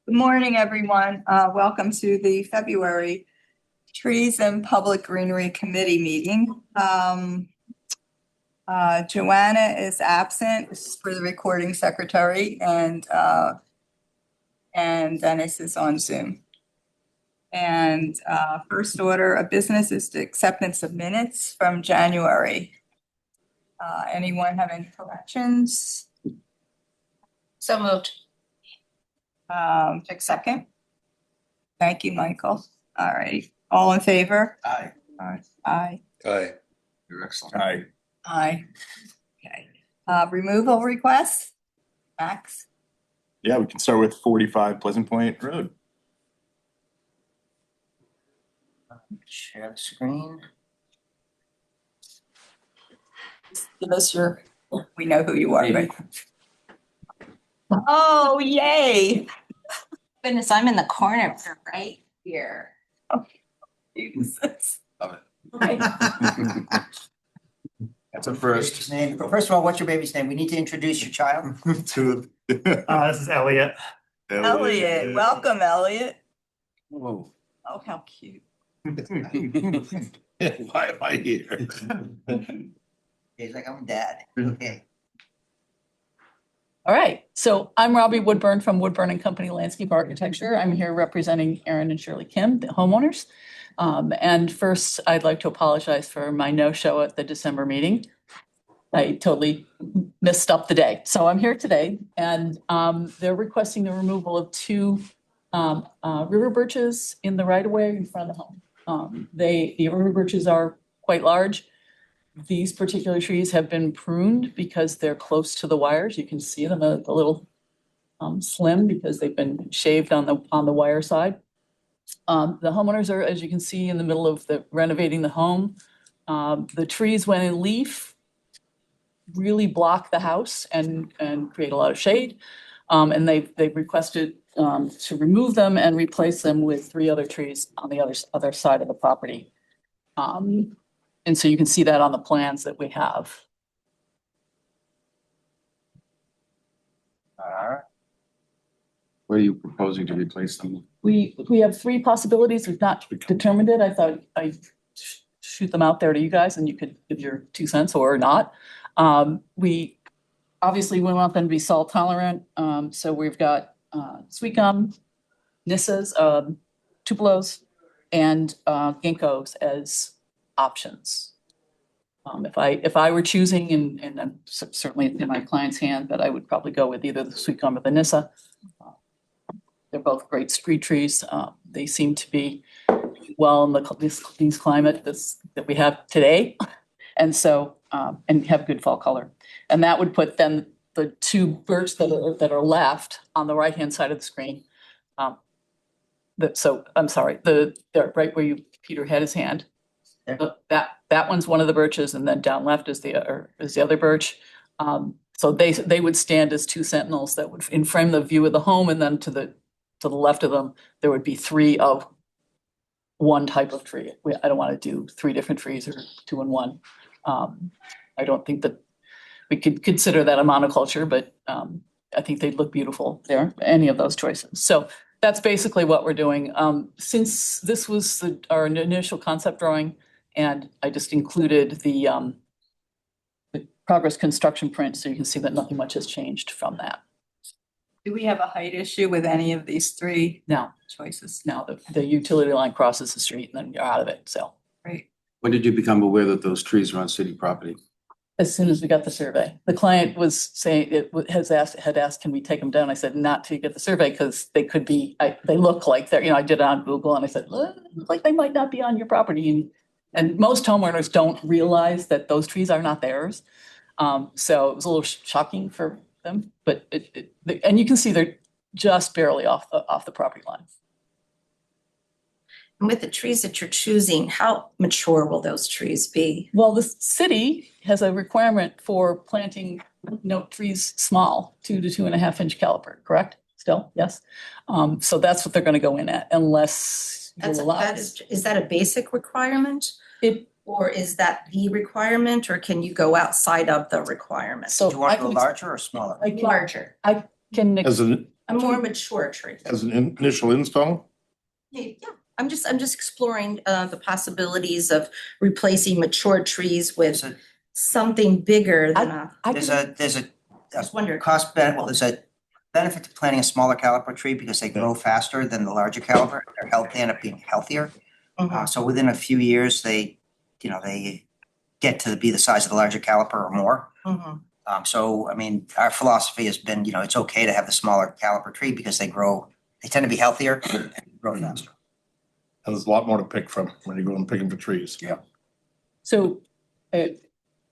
Good morning, everyone. Welcome to the February Trees and Public Greenery Committee meeting. Joanna is absent for the recording secretary, and Dennis is on Zoom. And first order of business is the acceptance of minutes from January. Anyone have any corrections? So moved. Take second. Thank you, Michael. All right. All in favor? Aye. Aye. Aye. You're excellent. Aye. Aye. Okay. Removal request? Max? Yeah, we can start with 45 Pleasant Point Road. Share the screen. Give us your, we know who you are, right? Oh, yay. Goodness, I'm in the corner right here. Jesus. Love Okay. That's a first. Name. First of all, what's your baby's name? We need to introduce your child. To This is Elliot. Elliot, welcome, Elliot. Whoa. Oh, how cute. Why am I here? He's like, I'm dad. Okay. All right, so I'm Robbie Woodburn from Woodburn and Company Landscape Architecture. I'm here representing Aaron and Shirley Kim, the homeowners. And first, I'd like to apologize for my no-show at the December meeting. I totally messed up the day. So I'm here today, and they're requesting the removal of two river birches in the right-of-way in front of the home. The river birches are quite large. These particular trees have been pruned because they're close to the wires. You can see them a little slim because they've been shaved on the wire side. The homeowners are, as you can see, in the middle of renovating the home. The trees, when in leaf, really block the house and create a lot of shade. And they've requested to remove them and replace them with 3 other trees on the other side of the property. And so you can see that on the plans that we have. What are you proposing to replace them? We have 3 possibilities. We've not determined it. I thought I'd shoot them out there to you guys and you could give your 2 cents or not. We want them to be salt tolerant. So we've got sweet gum, Nissas, Tupelos, and ginkgos as options. If I were choosing, and I'm certainly in my client's hand, that I would probably go with either the sweet gum or the Nissa. They're both great street trees. They seem to be well in these climate that we have today, and so and have good fall color. And that would put then the 2 birch that are left on the right hand side of the screen. So I'm sorry, they're right where Peter had his hand. That one's one of the birches, and then down left is the other birch. So they would stand as 2 sentinels that would frame the view of the home, and then to the left of them there would be 3 of one type of tree. I don't want to do 3 different trees or 2 in 1. I don't think that we could consider that a monoculture, but I think they'd look beautiful there, any of those choices. So that's basically what we're doing. Since this was our initial concept drawing, and I just included the progress construction print, so you can see that nothing much has changed from that. Do we have a height issue with any of these 3 Now, choices? now the utility line crosses the street and then you're out of it, so. Great. When did you become aware that those trees are on city property? As soon as we got the survey, the client was saying, had asked, can we take them down? I said, not till you get the survey, because they could be, they look like they're, I did it on Google and I said, look like they might not be on your property. And most homeowners don't realize that those trees are not theirs. So it was a little shocking for them, but and you can see they're just barely off the property line. And with the trees that you're choosing, how mature will those trees be? Well, the city has a requirement for planting trees small, 2 to 2.5 inch caliper, correct? Still, yes. So that's what they're going to go in at, unless you'll allow us. Is that a basic requirement? Or is that the requirement, or can you go outside of the requirement? So Do you want to go larger or smaller? Larger. I can As an A more mature tree. As an initial install? Yeah, I'm just exploring the possibilities of replacing mature trees with There's a, something bigger than a, there's a just wondered. cost benefit, well, there's a benefit to planting a smaller caliper tree because they grow faster than the larger caliper. They end up being healthier. Mhm. So within a few years, they get to be the size of the larger caliper or more. Mhm. So, I mean, our philosophy has been, it's okay to have the smaller caliper tree because they tend to be healthier and grow faster. And there's a lot more to pick from when you go and picking for trees. Yeah. So I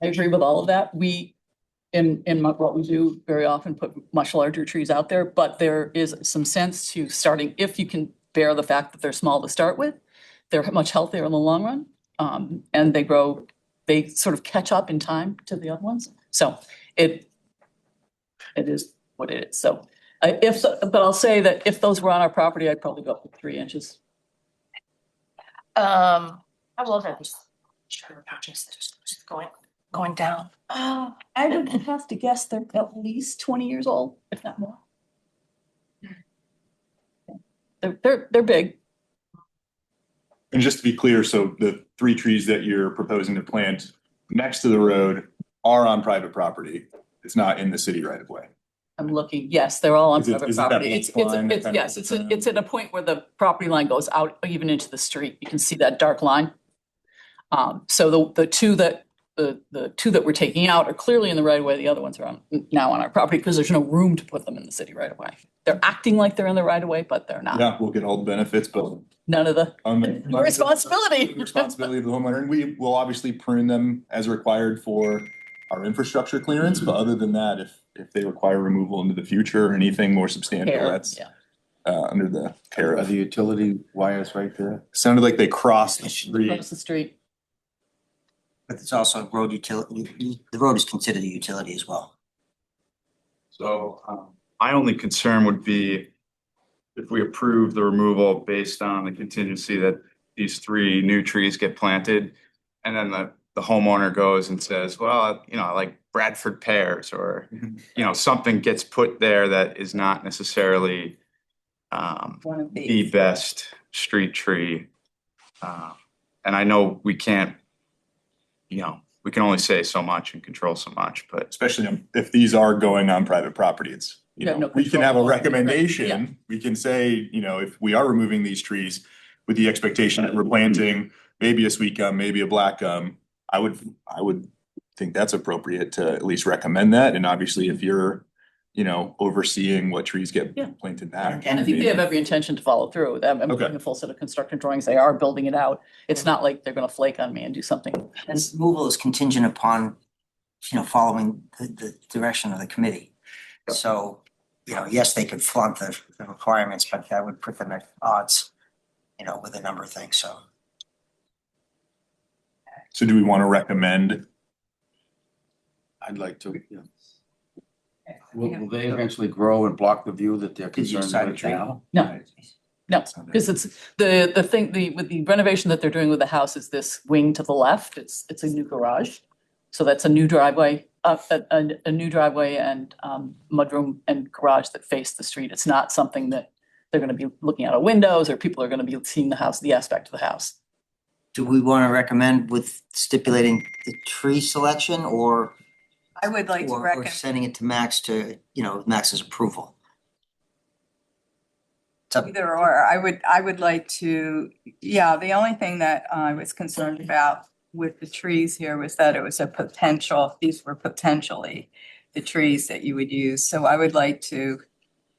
agree with all of that. We, what we do very often put much larger trees out there, but there is some sense to starting, if you can bear the fact that they're small to start with, they're much healthier in the long run. And they sort of catch up in time to the other ones. So it is what it is. So but I'll say that if those were on our property, I'd probably go up to 3 inches. How old are these? Sure, just going down. I would have to guess they're at least 20 years old, if not more. They're big. And just to be clear, so the 3 trees that you're proposing to plant next to the road are on private property. It's not in the city right of way. I'm looking, yes, they're all on Is it- private is it that property. pink line that kind of Yes, goes it's at a point where the property line goes out even into the street. You can see that dark line. So the two that we're taking out are clearly in the right of way. The other ones are now on our property because there's no room to put them in the city right of way. They're acting like they're in the right of way, but they're not. Yeah, we'll get all the benefits, but None of the the responsibility. responsibility of the homeowner. And we will obviously prune them as required for our infrastructure clearance. But other than that, if they require removal into the future or anything more substantial, Care, that's yeah. Under the care Are of. the utility wires right there? Sounded like they crossed the street. Across the street. But it's also road utility, the road is considered a utility as well. So my only concern would be if we approve the removal based on the contingency that these 3 new trees get planted. And then the homeowner goes and says, well, I like Bradford pears or, something gets put there that is not necessarily One of the these. best street tree. And I know we can't, we can only say so much and control so much, but Especially if these are going on private property, it's, You have no we can have a control over it, right? recommendation. We can say, if we are removing these trees with the expectation that we're planting maybe a sweet gum, maybe a black gum, I would think that's appropriate to at least recommend that. And obviously if you're, overseeing what trees get Yeah. planted back. And I think they have every intention to follow through with them. I'm Okay. putting a full set of construction drawings. They are building it out. It's not like they're gonna flake on me and do something. This removal is contingent upon, following the direction of the committee. So, yes, they could flaunt the requirements, but that would put them at odds, with a number of things, so. So do we want to recommend? I'd like to, yeah. Will they eventually grow and block the view that they're Did you concerned decide with to trade? now? No. No, because it's the thing, with the renovation that they're doing with the house is this wing to the left. It's a new garage. So that's a new driveway, a new driveway and mudroom and garage that face the street. It's not something that they're gonna be looking out of windows or people are gonna be seeing the house, the aspect of the house. Do we want to recommend with stipulating the tree selection or I would like to or recommend, sending it to Max to, Max's approval? It's up- either or, I would like to, the only thing that I was concerned about with the trees here was that it was these were potentially the trees that you would use. So I would like to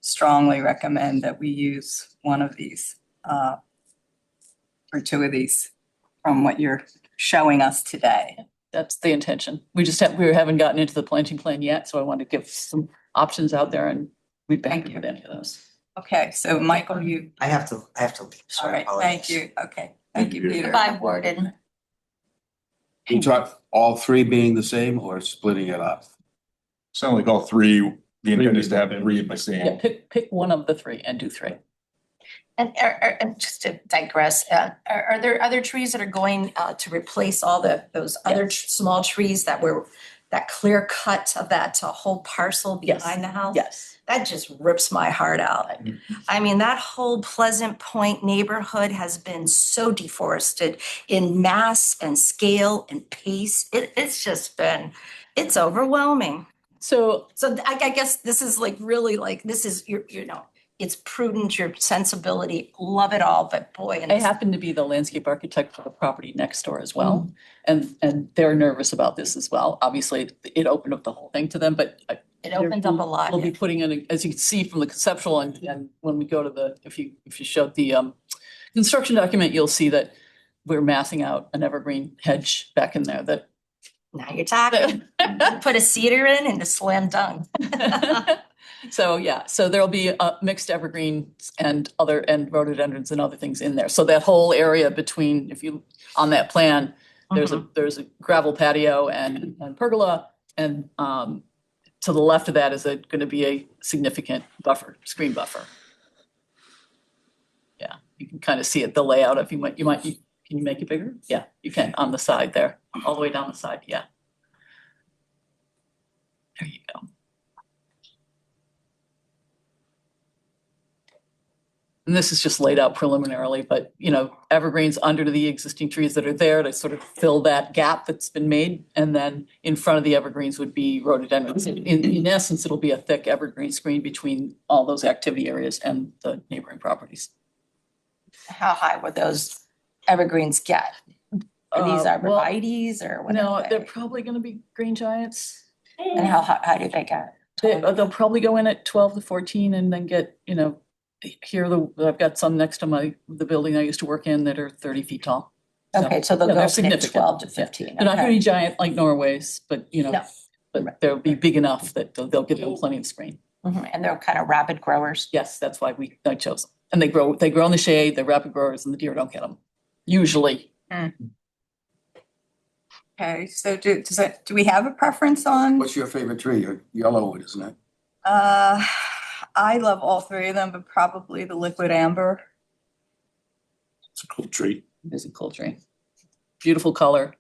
strongly recommend that we use one of these, or 2 of these from what you're showing us today. That's the intention. We haven't gotten into the planting plan yet, so I want to give some options out there and we bank with any of those. Okay, so Michael, I have to leave. all Sorry, right, thank apologies. you. Okay, thank you, Peter. Goodbye, Warden. You talk all 3 being the same or splitting it up? Sound like all 3, the intent is to have 3 of the Yeah, same. pick one of the 3 and do 3. And and just to digress, are there other trees that are going to replace all those other small trees that clear cut of that whole parcel Yes. behind the house? Yes. that just rips my heart out. I mean, that whole Pleasant Point neighborhood has been so deforested in mass and scale and pace. It's just been, it's overwhelming. So So I guess this is like really like, this is your, it's prudent, your sensibility, love it all, but boy. and I this- happen to be the landscape architect for the property next door as well. And they're nervous about this as well. Obviously, it opened up the whole thing to them, but It opened up a lot. We'll be putting in, as you can see from the conceptual and when we go to the, if you showed the construction document, you'll see that we're massing out an evergreen hedge back in there that. Now you're talking. Put a cedar in and a slam dunk. So, yeah, so there'll be mixed evergreens and rhododendrons and other things in there. So that whole area between, if you, on that plan, there's a gravel patio and pergola. And to the left of that is going to be a significant buffer, screen buffer. Yeah, you can kind of see it, the layout. If can you make it bigger? Yeah, you can on the side there, all the way down the side. Yeah. There you go. And this is just laid out preliminarily, but evergreens under the existing trees that are there to sort of fill that gap that's been made. And then in front of the evergreens would be rhododendrons. In essence, it'll be a thick evergreen screen between all those activity areas and the neighboring properties. How high would those evergreens get? Are these Well, arborvitaes or what? No, are they're they? probably going to be green giants. And how high do they get? They'll probably go in at 12 to 14 and then get, I've got some next to the building I used to work in that are 30 feet tall. Okay, so they'll yeah, go they're from significant. 12 to Yeah. 15. They're not okay. going to be giant like Norway's, but No. but they'll be big enough that they'll give them plenty of screen. Mhm, and they're kind of rapid growers. Yes, that's why I chose them. And they grow in the shade, they're rapid growers and the deer don't get them, usually. Okay, so do we have a preference on? What's your favorite tree? Your yellowwood, isn't it? I love all three of them, but probably the liquid amber. It's a cool tree. It's a cool tree. Beautiful color.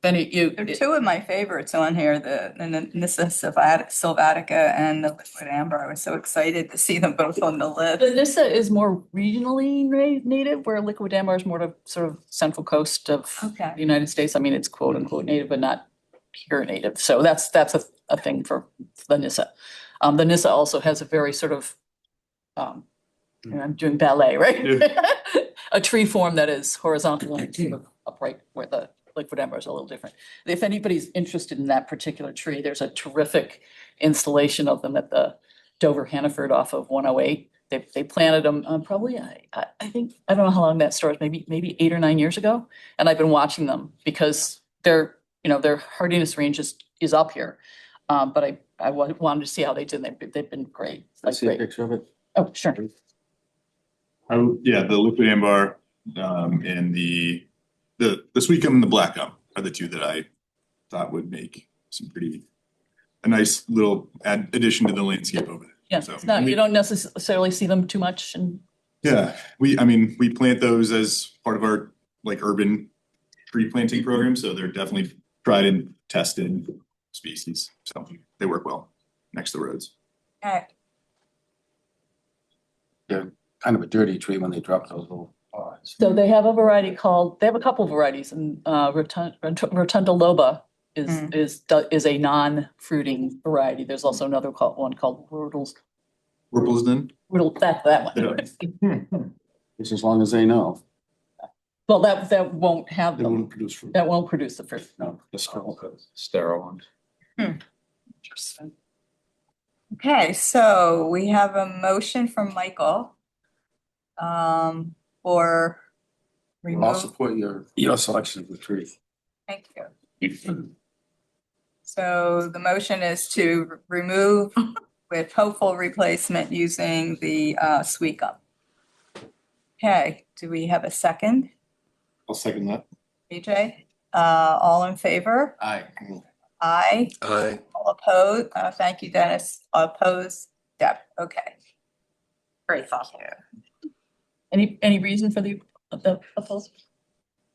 Benny, They're two of my favorites on here, the Nyssa sylvatica and the liquid amber. I was so excited to see them both on the list. The Nyssa is more regionally native, where liquid amber is more to sort of central coast of Okay. the United States. I mean, it's quote unquote native, but not pure native. So that's a thing for the Nyssa. The Nyssa also has a very sort of, I'm doing ballet, right? A tree form that is horizontal and sort of upright, where the liquid amber is a little different. If anybody's interested in that particular tree, there's a terrific installation of them at the Dover Hannaford off of 108. They planted them probably, I think, I don't know how long that starts, maybe 8 or 9 years ago. And I've been watching them because their hardiness range is up here. But I wanted to see how they did. They've been great. I see a picture of it. Oh, sure. Yeah, the liquid amber, and the sweet gum and the black gum are the two that I thought would make a nice little addition to the landscape over there. Yeah, So, it's not, we- you don't necessarily see them too much and Yeah, we plant those as part of our like urban tree planting program, so they're definitely tried and tested species, so they work well next to the roads. Okay. They're kind of a dirty tree when they drop those little pods. so they have a couple of varieties and Rotunda loba is a non-fruiting variety. There's also another one called Whirplesden? that one. Just as long as they know. Well, that won't have They them. wouldn't produce fruit. That won't produce the fruit. No. Sterile ones. Interesting. Okay, so we have a motion from Michael for I'll remove. support your selection of the tree. Thank you. So the motion is to remove with hopeful replacement using the sweet gum. Okay, do we have a second? I'll second that. BJ, all in favor? Aye. Aye. Aye. All opposed? Thank you, Dennis. Opposed? Deb, okay. Great thought. Any reason for the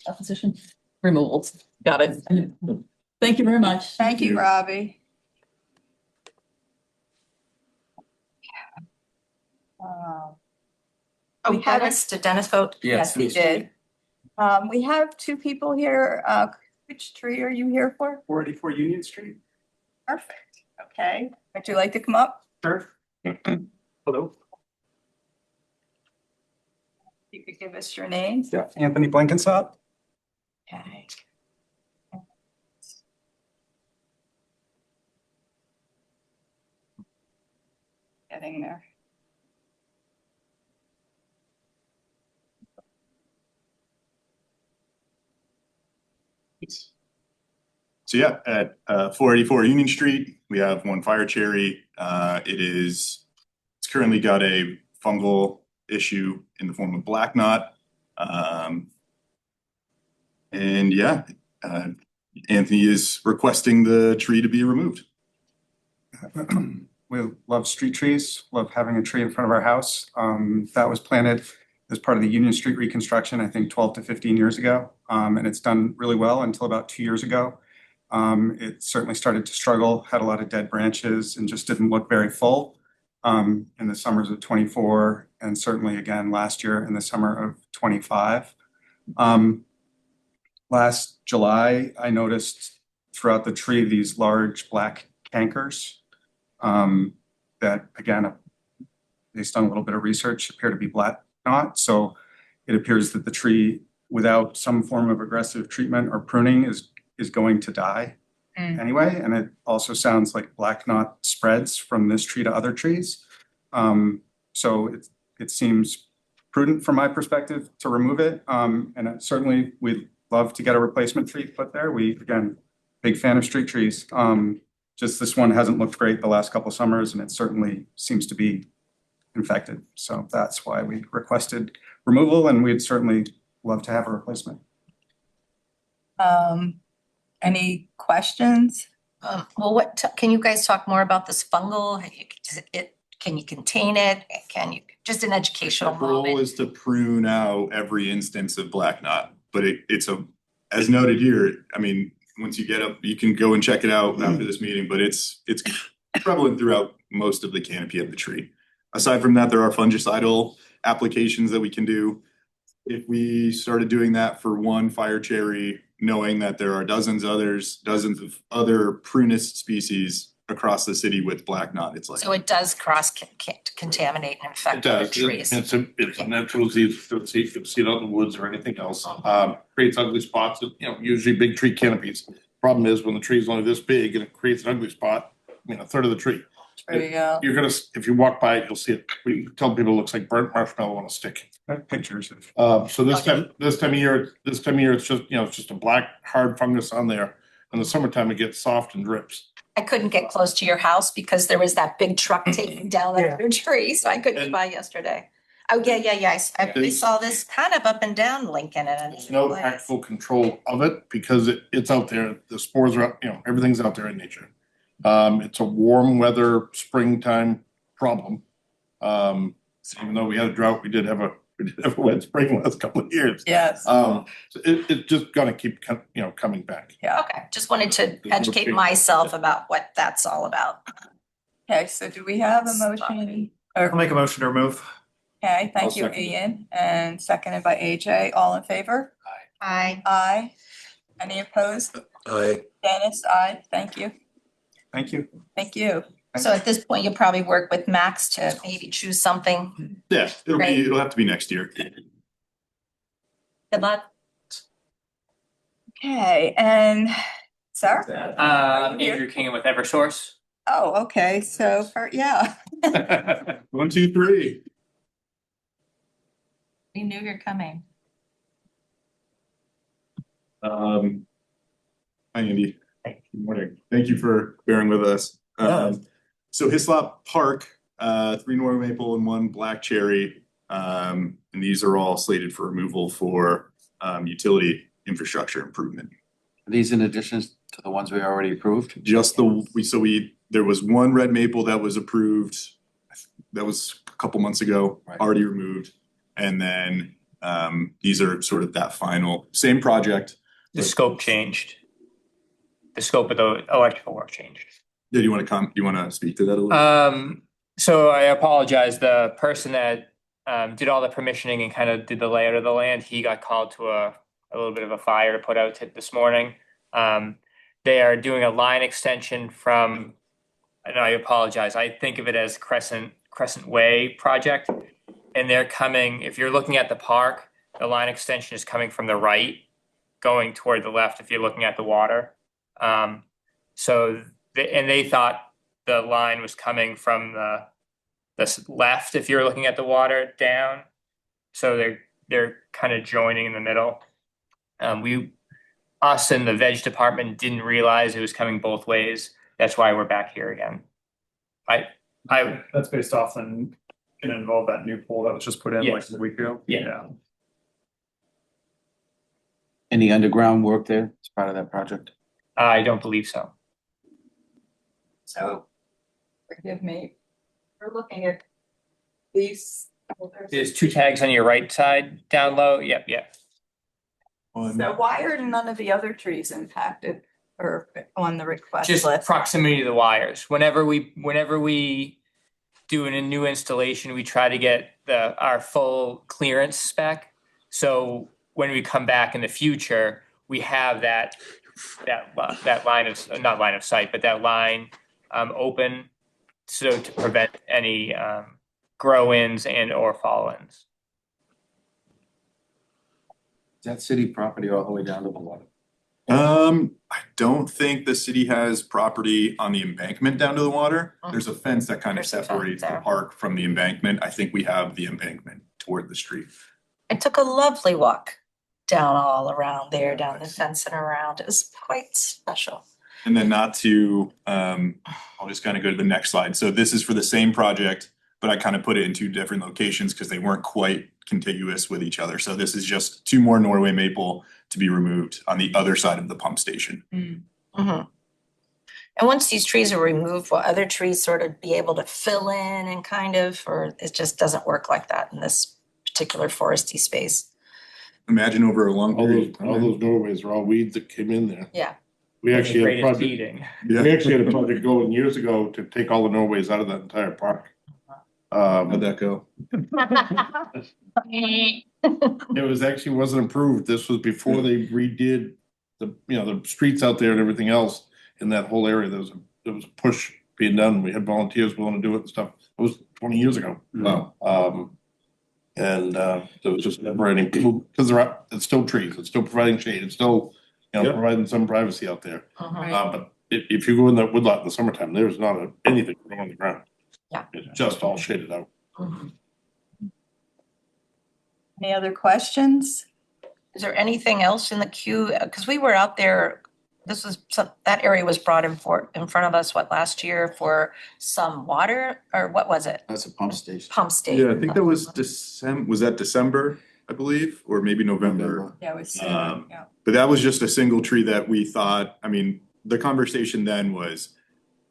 opposition? Removals. Got it. Thank you very much. Thank you, Robbie. Oh, We have a- Dennis, did Dennis vote? Yes, we did. We have two people here. Which tree are you here for? 484 Union Street. Perfect. Okay. Would you like to come up? Sure. Hello. You could give us your names. Yeah, Anthony Blankensop. Okay. Getting there. So yeah, at 484 Union Street, we have one fire cherry. It's currently got a fungal issue in the form of black knot. And yeah, Anthony is requesting the tree to be removed. We love street trees, love having a tree in front of our house. That was planted as part of the Union Street reconstruction, I think 12 to 15 years ago. And it's done really well until about 2 years ago. It certainly started to struggle, had a lot of dead branches and just didn't look very full in the summers of 24 and certainly again last year in the summer of 25. Last July, I noticed throughout the tree these large black cankers that again, based on a little bit of research, appear to be black knot. So it appears that the tree without some form of aggressive treatment or pruning is going to die anyway. And it also sounds like black knot spreads from this tree to other trees. So it seems prudent from my perspective to remove it. And certainly we'd love to get a replacement tree put there. We, again, big fan of street trees. Just this one hasn't looked great the last couple of summers and it certainly seems to be infected. So that's why we requested removal and we'd certainly love to have a replacement. Any questions? Well, can you guys talk more about this fungal? Can you contain it? Can you, just an educational The goal moment? is to prune out every instance of black knot, but as noted here, I mean, once you get up, you can go and check it out after this meeting, but it's prevalent throughout most of the canopy of the tree. Aside from that, there are fungicidal applications that we can do. If we started doing that for one fire cherry, knowing that there are dozens of other prunus species across the city with black knot, it's like. So it does contaminate and It infect other does. trees. It's a natural disease. You can see it out in the woods or anything else. Creates ugly spots, usually big tree canopies. Problem is when the tree is only this big and it creates an ugly spot, a third of the tree. You're gonna, if you walk by it, you'll see it. We tell people it looks like burnt marshmallow on a stick. I have pictures of. So this time of year, it's just, it's just a black hard fungus on there. In the summertime, it gets soft and drips. I couldn't get close to your house because there was that big truck taking down that other tree, so I couldn't by yesterday. Oh, yeah. I saw this kind of up and down Lincoln and. There's no practical control of it because it's out there. The spores are, everything's out there in nature. It's a warm weather springtime problem. Even though we had a drought, we did have a wet spring last couple of years. Yes. So it's just gonna keep coming back. Yeah. Okay, just wanted to educate myself about what that's all about. Okay, so do we have a motion? I'll make a motion to remove. Okay, I'll thank you, second it. Ian, and seconded by AJ. All in favor? Hi. Aye. Any opposed? Aye. Dennis, aye. Thank you. Thank you. Thank you. So at this point, you'll probably work with Max to maybe choose something. Yeah, Great. it'll have to be next year. Good luck. Okay, and Sarah? Andrew King with Eversource. Oh, okay, so yeah. 1, 2, 3. We knew you're coming. Hi, Andy. Good morning. Thank you for bearing with us. So Hislop Park, 3 Norway maple and 1 black cherry. And these are all slated for removal for utility infrastructure improvement. Are these in addition to the ones we already approved? Just there was 1 red maple that was approved. That was a couple months ago, Right. already removed. And then these are sort of that final, same project. The scope changed. The scope of the electrical work changed. Yeah, do you want to speak to that a little? So I apologize, the person that did all the permissioning and kind of did the layout of the land, he got called to a little bit of a fire to put out this morning. They are doing a line extension from, and I apologize, I think of it as Crescent Way project. And they're coming, if you're looking at the park, the line extension is coming from the right, going toward the left if you're looking at the water. So they thought the line was coming from the left if you're looking at the water down. So they're kind of joining in the middle. Us and the veg department didn't realize it was coming both ways. That's why we're back here again. That's based off and gonna involve that new pole that was just put in like Yes. a week ago. Yeah. Any underground work there as part of that project? I don't believe so. So, forgive me, we're looking at these. There's two tags on your right side down low. Yep. So why are none of the other trees impacted or on the request Just list? proximity to the wires. Whenever we do a new installation, we try to get our full clearance spec. So when we come back in the future, we have that line of, not line of sight, but that line open, so to prevent any grow-ins and or fall-ins. Is that city property all the way down to the water? I don't think the city has property on the embankment down to the water. There's a fence that kind of There's a fence separates the there. park from the embankment. I think we have the embankment toward the street. I took a lovely walk down all around there, down the fence and around. It was quite special. And then not to, I'll just kind of go to the next slide. So this is for the same project, but I kind of put it in two different locations because they weren't quite contiguous with each other. So this is just two more Norway maple to be removed on the other side of the pump station. And once these trees are removed, will other trees sort of be able to fill in and kind of, or it just doesn't work like that in this particular foresty space? Imagine over a long period. All those doorways are all weeds that came in there. Yeah. We actually had a Greatest project, feeding. we actually had a project going years ago to take all the doorways out of that entire park. How'd that go? It was actually wasn't approved. This was before they redid the streets out there and everything else in that whole area. There was a push being done. We had volunteers willing to do it and stuff. It was 20 years ago. Wow. There was just never any, because it's still trees, it's still providing shade, it's still, Yep. providing some privacy out there. Mhm. But if you go in that woodlot in the summertime, there's not anything growing on the ground. Yeah. It's just all shaded out. Mhm. Any other questions? Is there anything else in the queue? Because we were out there, that area was brought in front of us, last year for some water, or what was it? That's a pump station. Pump station. Yeah, I think that was December, I believe, or maybe November. Yeah, it was, Um, yeah. But that was just a single tree that we thought, I mean, the conversation then was,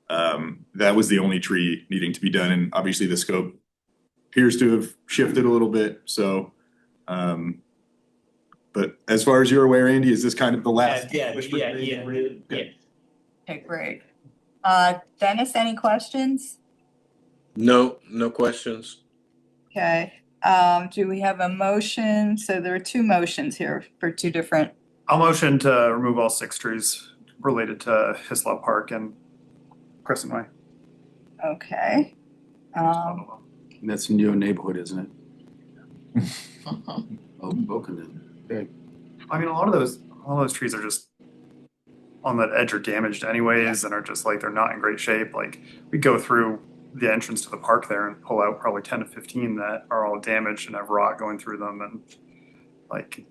that was the only tree needing to be done, and obviously the scope appears to have shifted a little bit, so, but as far as you're aware, Andy, is this kind of the last? Yeah. Okay, great. Dennis, any questions? No questions. Okay, do we have a motion? So there are two motions here for two different, I'll motion to remove all 6 trees related to Hislop Park and Crescent Way. okay. That's in your neighborhood, isn't it? Oaken. I mean, a lot of those trees are just on that edge are damaged anyways and are just like, they're not in great shape. Like, we go through the entrance to the park there and pull out probably 10 to 15 that are all damaged and have rot going through them, and like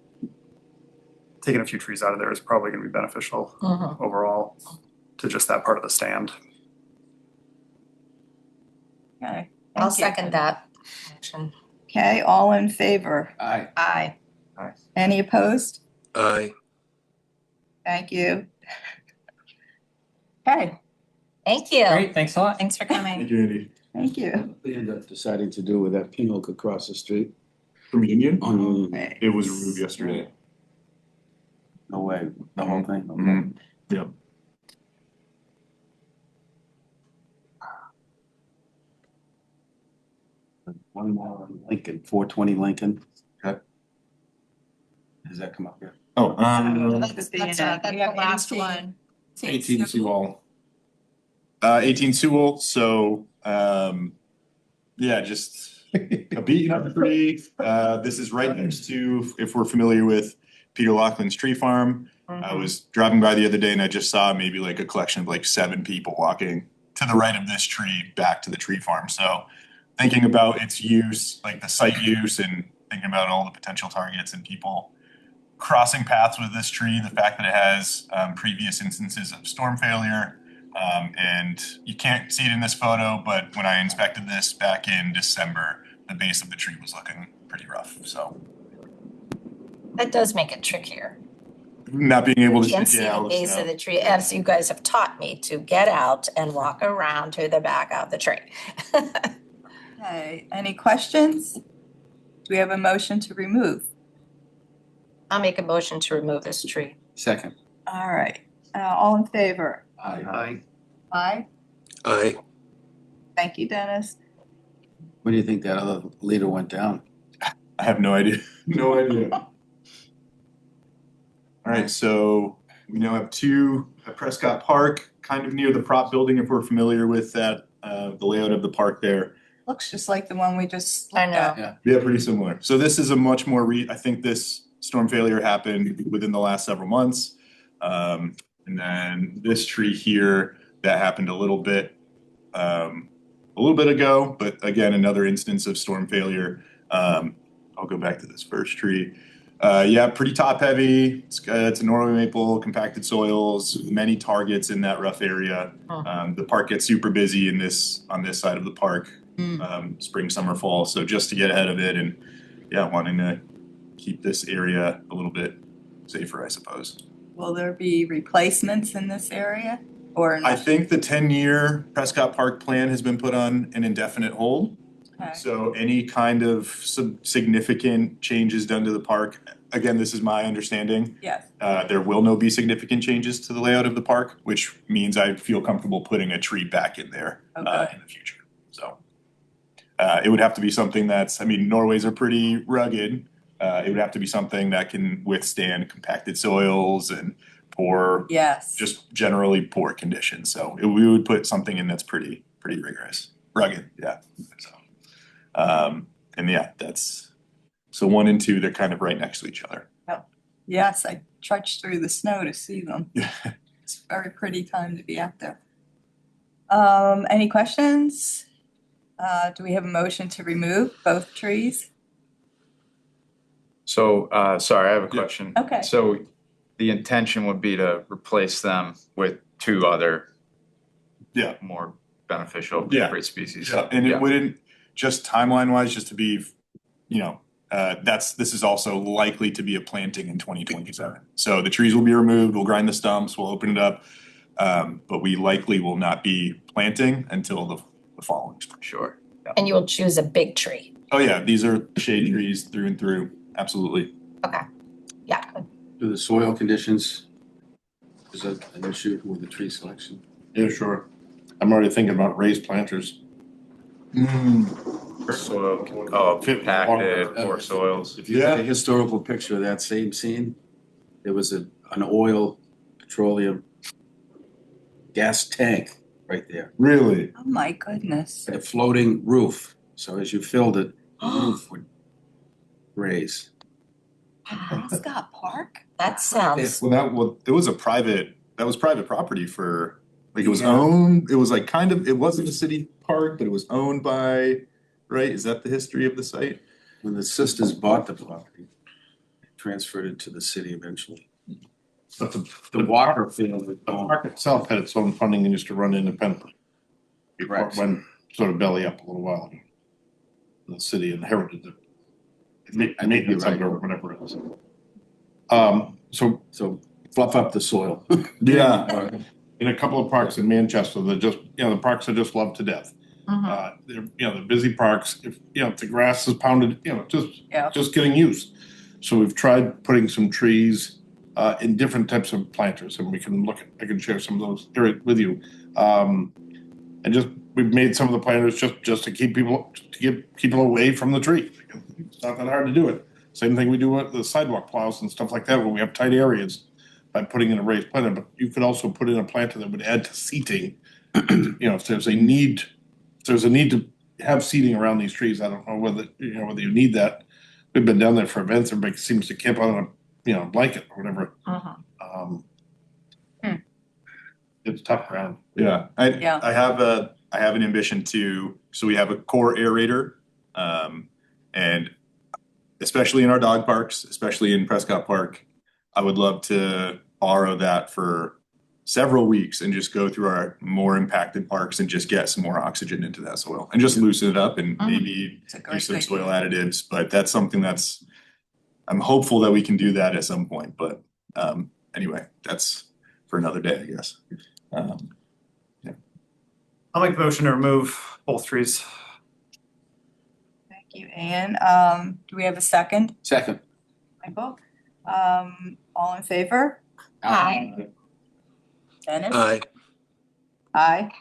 taking a few trees out of there is probably gonna be beneficial Mhm. overall to just that part of the stand. Okay. I'll thank you. second that motion. Okay, all in favor? Aye. Aye. Any opposed? Aye. Thank you. Okay, Thank you. Great, thanks a lot. Thanks for coming. Thank you, Andy. thank you. What they end up deciding to do with that pinhook across the street? From Union? On, Okay. It was removed yesterday. no way, the whole thing. Mhm. Yep. One more on Lincoln, 420 Lincoln. Okay. Does that come up here? Oh, That's the last one. 18 Seawall. 18 Sewell, so, yeah, just a beaten up tree. This is right next to, if we're familiar with Peter Laughlin's tree farm. I was driving by the other day and I just saw maybe like a collection of like 7 people walking to the right of this tree back to the tree farm. So thinking about its use, like the site use, and thinking about all the potential targets and people crossing paths with this tree, the fact that it has previous instances of storm failure. And you can't see it in this photo, but when I inspected this back in December, the base of the tree was looking pretty rough. So That does make it trickier. not being able to Can't see see the all the base snow. of the tree, as you guys have taught me to get out and walk around to the back of the tree. Okay, any questions? Do we have a motion to remove? I'll make a motion to remove this tree. Second. All right, all in favor? Aye. Aye. Aye. Thank you, Dennis. When do you think that other leader went down? I have no idea. No idea. All right, so we now have 2 at Prescott Park, kind of near the prop building, if we're familiar with that, the layout of the park there. Looks just like the one we just I looked know. at. Yeah, pretty similar. So this is a much more I think this storm failure happened within the last several months. And then this tree here, that happened a little bit ago, but again, another instance of storm failure. I'll go back to this first tree. Yeah, pretty top heavy. It's a Norway maple, compacted soils, many targets in that rough area. The park gets super busy on this side of the park, spring, summer, fall. So just to get ahead of it and yeah, wanting to keep this area a little bit safer, I suppose. Will there be replacements in this area or I think the 10-year Prescott Park plan has been put on an indefinite hold. Okay. So any kind of significant changes done to the park, again, this is my understanding. Yes. There will no be significant changes to the layout of the park, which means I feel comfortable putting a tree back in there in the future. So it would have to be something Norways are pretty rugged. It would have to be something that can withstand compacted soils and poor, just generally poor conditions. So we would put something in that's pretty rigorous, rugged, yeah. So, and yeah, so 1 and 2, they're kind of right next to each other. Oh, yes, I trudged through the snow to see them. Yeah. It's a very pretty time to be out there. Any questions? Do we have a motion to remove both trees? So, sorry, I have a Yeah. question. Okay. So the intention would be to replace them with 2 other Yeah. more beneficial Yeah. hybrid species. Yeah, and it wouldn't, just timeline wise, just to be, this is also likely to be a planting in 2027. So the trees will be removed, we'll grind the stumps, we'll open it up. But we likely will not be planting until the following spring. Sure. And you will choose a big tree. Oh yeah, these are shade trees through and through, absolutely. Okay. Yeah. Good. Do the soil conditions, is that an issue with the tree selection? Yeah, sure. I'm already thinking about raised planters. Soil, compacted, poor soils. If you have a historical picture of that same scene, there was an oil, petroleum gas tank right there. Really? Oh, my goodness. A floating roof, so as you filled it, the roof would raise. Prescott Park? That sounds, It was private property for, like, it was owned, it was like it wasn't a city park, but it was owned by, right? Is that the history of the site? When the sisters bought the property, transferred it to the city eventually. But The Walker field. the park itself had its own funding and used to run independently. Before it Correct. went sort of belly up a little while ago. The city inherited the maintenance of it or whatever it is. So fluff up the soil. Yeah. In a couple of parks in Manchester, the parks are just loved to death. They're busy parks, if the grass is pounded, just getting used. So we've tried putting some trees in different types of planters, and I can share some of those with you. And just we've made some of the planters just to keep people away from the tree. It's not that hard to do it. Same thing we do with the sidewalk plows and stuff like that, when we have tight areas by putting in a raised planter, but you could also put in a planter that would add to seating. You know, if there's a need to have seating around these trees, I don't know whether you need that. We've been down there for events, everybody seems to camp out on a, blanket or whatever. It's tough ground. Yeah, Yeah. I have an ambition so we have a core aerator. And especially in our dog parks, especially in Prescott Park, I would love to borrow that for several weeks and just go through our more impacted parks and just get some more oxygen into that soil and just loosen it up and maybe It's a do great some idea. soil additives. But that's something I'm hopeful that we can do that at some point. But anyway, that's for another day, I guess. I'll make the motion to remove both trees. Thank you, Ian. Do we have a second? Second. Michael? All in favor? Aye. Dennis? Aye. Aye.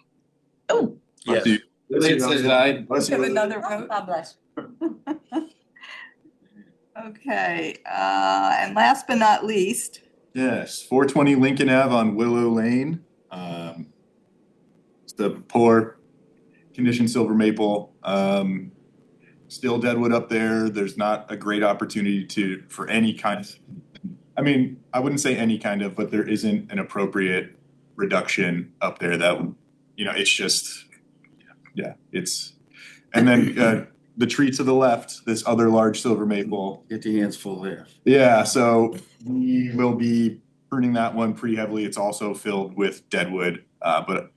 Oh, Yes. It says aye. We have another vote. God bless. Okay, and last but not least, Yes, 420 Lincoln Ave on Willow Lane. It's the poor condition silver maple. Still deadwood up there. There's not a great opportunity for any kind of, I mean, I wouldn't say any kind of, but there isn't an appropriate reduction up there that would, it's just, yeah, and then the tree to the left, this other large silver maple. Get your hands full there. Yeah, so we will be pruning that one pretty heavily. It's also filled with deadwood, but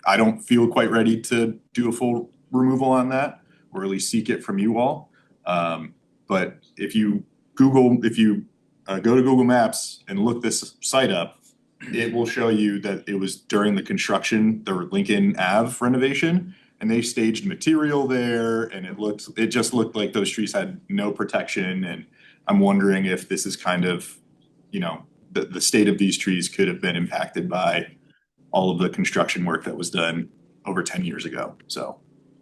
I don't feel quite ready to do a full removal on that, or at least seek it from you all. But if you go to Google Maps and look this site up, it will show you that it was during the construction, the Lincoln Ave renovation, and they staged material there, and it just looked like those trees had no protection. And I'm wondering if this is kind of, the state of these trees could have been impacted by all of the construction work that was done over 10 years ago. So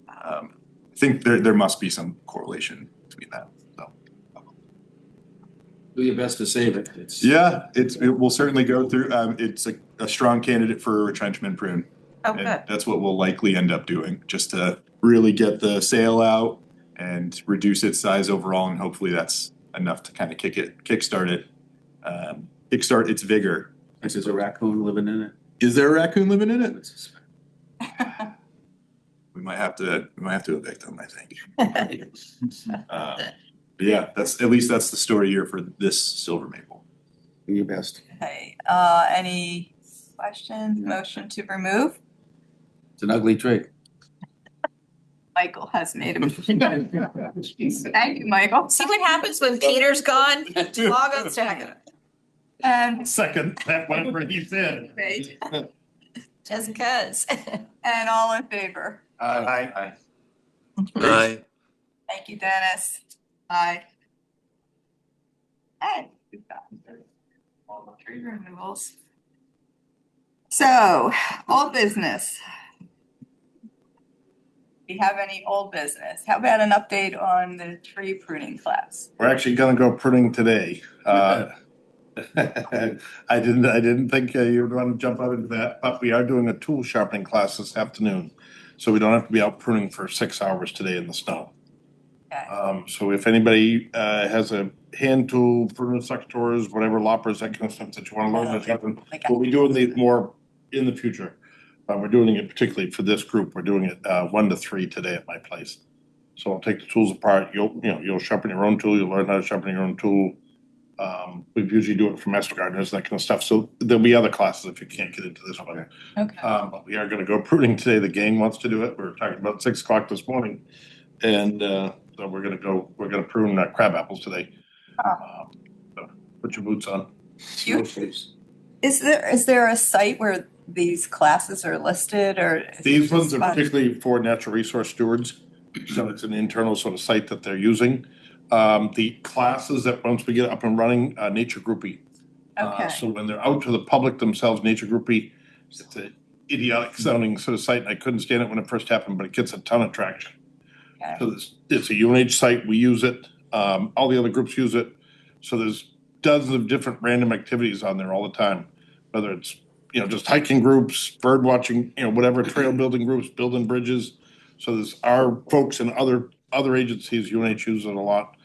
I think there must be some correlation between that. So Do your best to save it. it will certainly go through. It's a strong candidate for retrenchment prune. Oh, And good. that's what we'll likely end up doing, just to really get the sail out and reduce its size overall, and hopefully that's enough to kind of kickstart its vigor. Is there a raccoon living in it? Is there a raccoon living in it? We might have to evict them, I think. But yeah, that's the story here for this silver maple. Do your best. okay, any questions, motion to remove? It's an ugly tree. Michael has made a motion. Thank you, Michael. See what happens when Peter's gone? Log on second. And, Second, that whatever he said. great. Just cause. And all in favor? Aye. Aye. Thank you, Dennis. Aye. Hey, we've got all the tree removals. So, old business. Do you have any old business? How about an update on the tree pruning class? We're actually gonna go pruning today. I didn't think you would want to jump out into that, but we are doing a tool sharpening class this afternoon. So we don't have to be out pruning for 6 hours today in the snow. Okay. So if anybody has a hand tool, pruning secateurs, whatever, loppers, that kind of stuff that you want to learn, that's something, we'll be doing these more in the future. We're doing it particularly for this group, we're doing it 1 to 3 today at my place. So I'll take the tools apart, you'll sharpen your own tool, you'll learn how to sharpen your own tool. We usually do it for master gardeners, that kind of stuff, so there'll be other classes if you can't get into this one. Okay. But we are gonna go pruning today, the gang wants to do it, we were talking about 6 o'clock this morning. And so we're gonna prune crab apples today. So put your boots on. Cute. Is there a site where these classes are listed, or? is it These ones just are fun? particularly for natural resource stewards, so it's an internal sort of site that they're using. The classes that once we get up and running, Nature Groupie. Okay, So when they're out to the public themselves, Nature Groupie, idiotic sounding sort of site, and I couldn't stand it when it first happened, but it gets a ton of traction. Okay. So it's a UNH site, we use it, all the other groups use it. So there's dozens of different random activities on there all the time, whether it's, just hiking groups, bird watching, whatever, trail building groups, building bridges. So there's our folks and other agencies, UNH uses it a lot.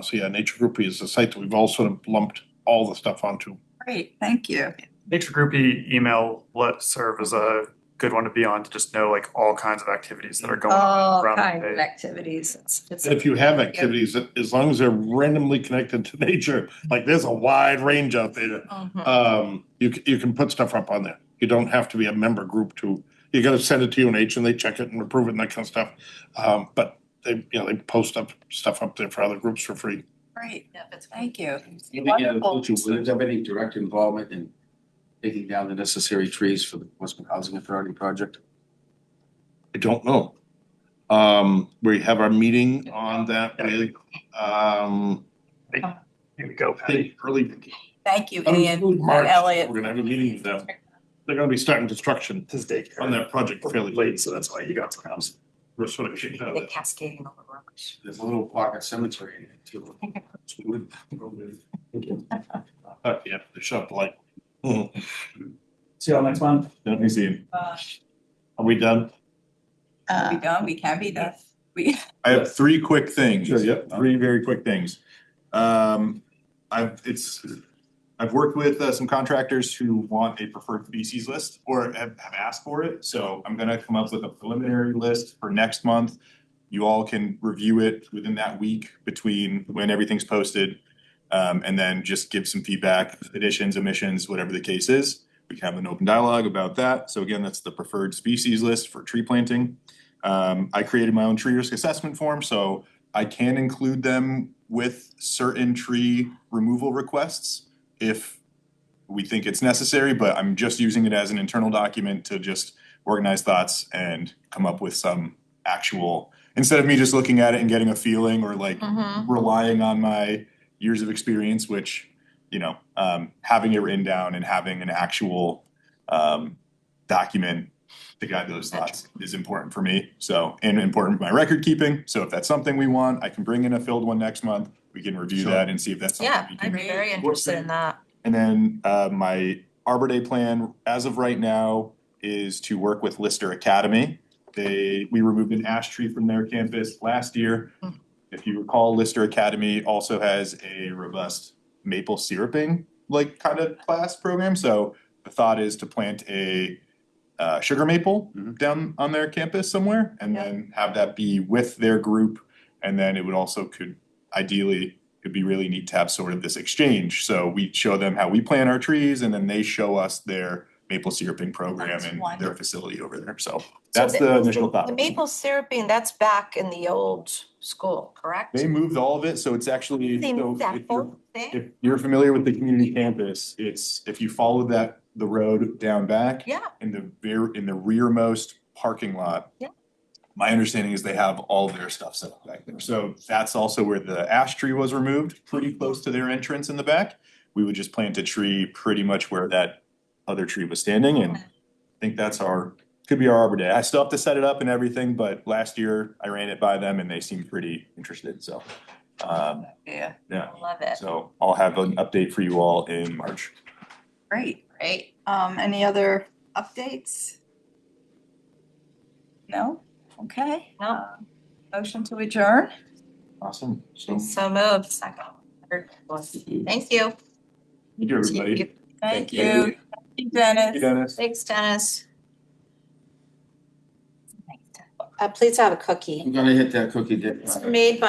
So yeah, Nature Groupie is a site that we've all sort of lumped all the stuff onto. Great, thank you. Nature Groupie email let serve as a good one to be on to just know like all kinds of activities that are going on All around kinds the of day. activities. It's If you have activities, as long as they're randomly connected to nature, like there's a wide range out there. You can put stuff up on there. You don't have to be a member group you gotta send it to UNH and they check it and approve it and that kind of stuff. But they post stuff up there for other groups for free. Great, thank you. Will you have any direct involvement in taking down the necessary trees for the Westman Housing Authority project? I don't know. We have our meeting on that with, Here we go, I think early. Thank you, Ian and March, Elliot. we're gonna have a meeting with them. They're gonna be starting construction This is daycare. on that project fairly Late, late. so that's why you got some house. We're sort of kicked out of the that. cascading over rubbish. There's a little pocket cemetery in it too. Yeah, the shop light. See y'all next month. Let me see. Are we done? We done, we can be done. I have three quick things. Sure, yep. Three very quick things. I've worked with some contractors who want a preferred species list or have asked for it. So I'm gonna come up with a preliminary list for next month. You all can review it within that week between when everything's posted. And then just give some feedback, additions, omissions, whatever the case is. We can have an open dialogue about that. So again, that's the preferred species list for tree planting. I created my own tree risk assessment form, so I can include them with certain tree removal requests if we think it's necessary, but I'm just using it as an internal document to just organize thoughts and come up with some actual, instead of me just looking at it and getting a feeling or like relying on my years of experience, which, having it written down and having an actual document to guide those thoughts is important for me. So, and important for my record keeping. So if that's something we want, I can bring in a filled one next month. We can review that and see if that's something Yeah, we I'd can. be very interested in that. And then my Arbor Day plan, as of right now, is to work with Lister Academy. We removed an ash tree from their campus last year. If you recall, Lister Academy also has a robust maple syruping kind of class program. So the thought is to plant a sugar maple down on their campus somewhere and then have that be with their group. And then it would also it'd be really neat to have sort of this exchange. So we show them how we plant our trees and then they show us their maple syruping program and their facility over there. So that's the initial thought. The maple syruping, that's back in the old school, correct? They moved all of it, so it's actually, They moved that whole if thing? you're familiar with the community campus, if you follow the road down back. Yeah. In the rearmost parking lot. Yeah. My understanding is they have all their stuff set up back there. So that's also where the ash tree was removed, pretty close to their entrance in the back. We would just plant a tree pretty much where that other tree was standing, and I think could be our Arbor Day. I still have to set it up and everything, but last year I ran it by them and they seemed pretty interested, so. Yeah, Yeah, Love it. so I'll have an update for you all in March. great. Great. Any other updates? No? Okay. No. Motion to adjourn? Awesome. So, So moved. Second. Thank you. thank you, everybody. Thank you. Thank you, Dennis. Hey, Dennis. Thanks, Dennis. Please have a cookie. I'm gonna hit that cookie dip. It's made by